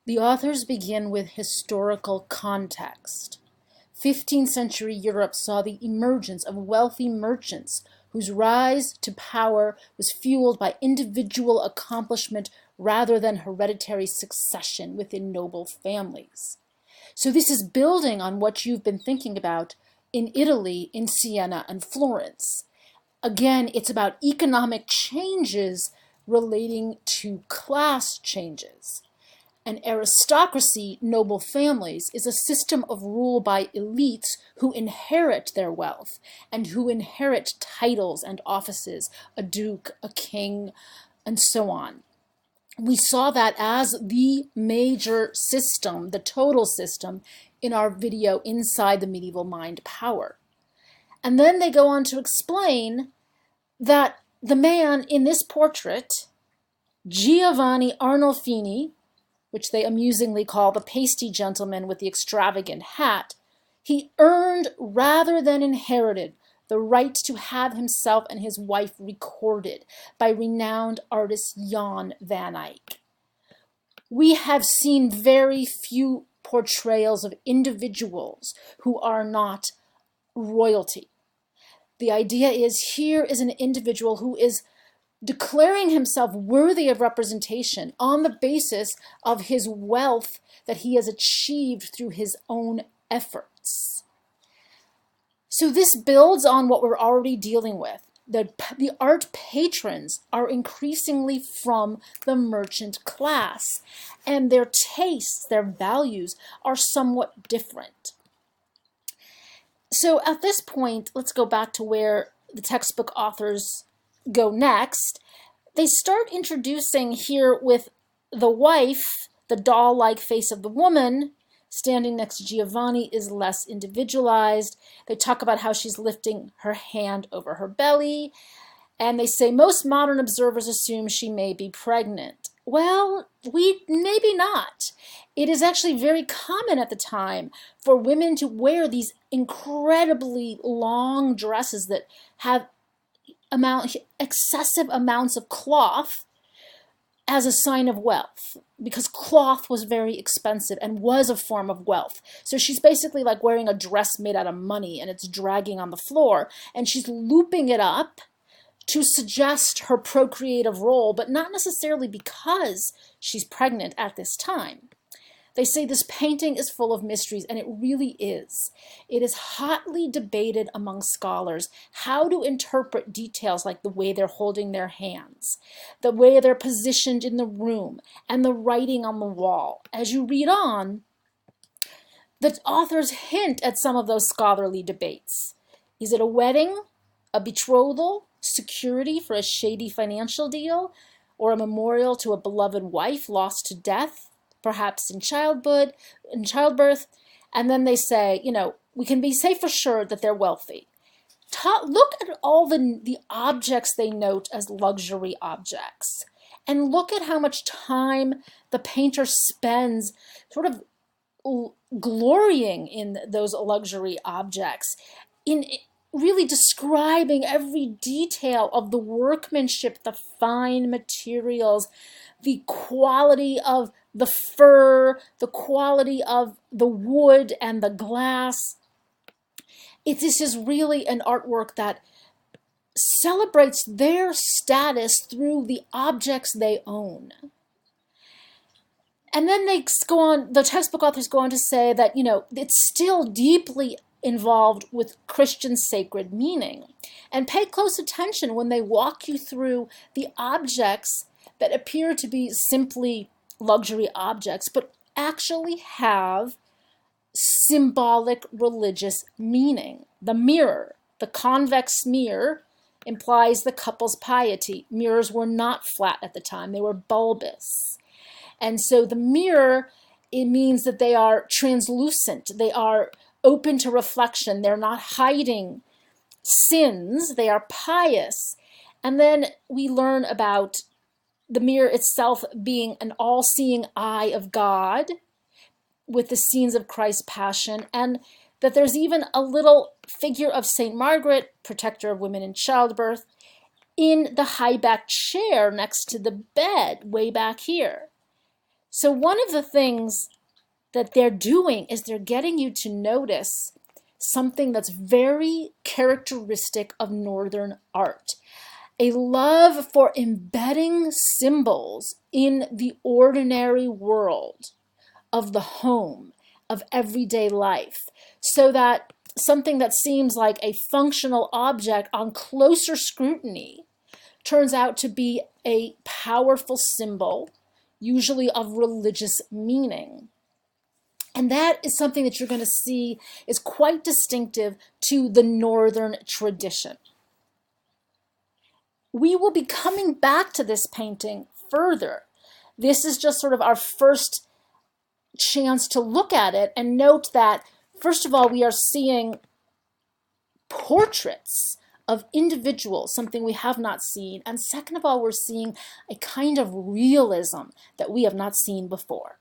The authors begin with historical context. 15th century Europe saw the emergence of wealthy merchants whose rise to power was fueled by individual accomplishment rather than hereditary succession within noble families. So this is building on what you've been thinking about in Italy, in Siena and Florence. Again, it's about economic changes relating to class changes. An aristocracy, noble families, is a system of rule by elites who inherit their wealth and who inherit titles and offices, a duke, a king, and so on. We saw that as the major system, the total system, in our video Inside the Medieval Mind Power. And then they go on to explain that the man in this portrait, Giovanni Arnolfini, which they amusingly call the pasty gentleman with the extravagant hat, he earned rather than inherited the right to have himself and his wife recorded by renowned artist Jan van Eyck. We have seen very few portrayals of individuals who are not royalty. The idea is here is an individual who is declaring himself worthy of representation on the basis of his wealth that he has achieved through his own efforts. So this builds on what we're already dealing with. The art patrons are increasingly from the merchant class, and their tastes, their values are somewhat different. So at this point, let's go back to where the textbook authors go next. They start introducing here with the wife, the doll-like face of the woman, standing next to Giovanni is less individualized. They talk about how she's lifting her hand over her belly, and they say most modern observers assume she may be pregnant. Well, maybe not. It is actually very common at the time for women to wear these incredibly long dresses that have excessive amounts of cloth as a sign of wealth, because cloth was very expensive and was a form of wealth. So she's basically like wearing a dress made out of money and it's dragging on the floor, and she's looping it up to suggest her procreative role, but not necessarily because she's pregnant at this time. They say this painting is full of mysteries, and it really is. It is hotly debated among scholars how to interpret details like the way they're holding their hands, the way they're positioned in the room, and the writing on the wall. As you read on, the authors hint at some of those scholarly debates. Is it a wedding, a betrothal, security for a shady financial deal, or a memorial to a beloved wife lost to death, perhaps in childbirth? And then they say, we can say for sure that they're wealthy. Look at all the objects they note as luxury objects, and look at how much time the painter spends sort of glorying in those luxury objects, in really describing every detail of the workmanship, the fine materials, the quality of the fur, the quality of the wood and the glass. This is really an artwork that celebrates their status through the objects they own. And then the textbook authors go on to say that, it's still deeply involved with Christian sacred meaning. And pay close attention when they walk you through the objects that appear to be simply luxury objects, but actually have symbolic religious meaning. The mirror, the convex mirror, implies the couple's piety. Mirrors were not flat at the time, they were bulbous. And so the mirror, it means that they are translucent, they are open to reflection, they're not hiding sins, they are pious. And then we learn about the mirror itself being an all-seeing eye of God with the scenes of Christ's passion, and that there's even a little figure of St. Margaret, protector of women in childbirth, in the high-backed chair next to the bed, way back here. So one of the things that they're doing is they're getting you to notice something that's very characteristic of Northern art. A love for embedding symbols in the ordinary world of the home, of everyday life, so that something that seems like a functional object on closer scrutiny turns out to be a powerful symbol, usually of religious meaning. And that is something that you're going to see is quite distinctive to the Northern tradition. We will be coming back to this painting further. This is just sort of our first chance to look at it and note that, first of all, we are seeing portraits of individuals, something we have not seen. And second of all, we're seeing a kind of realism that we have not seen before.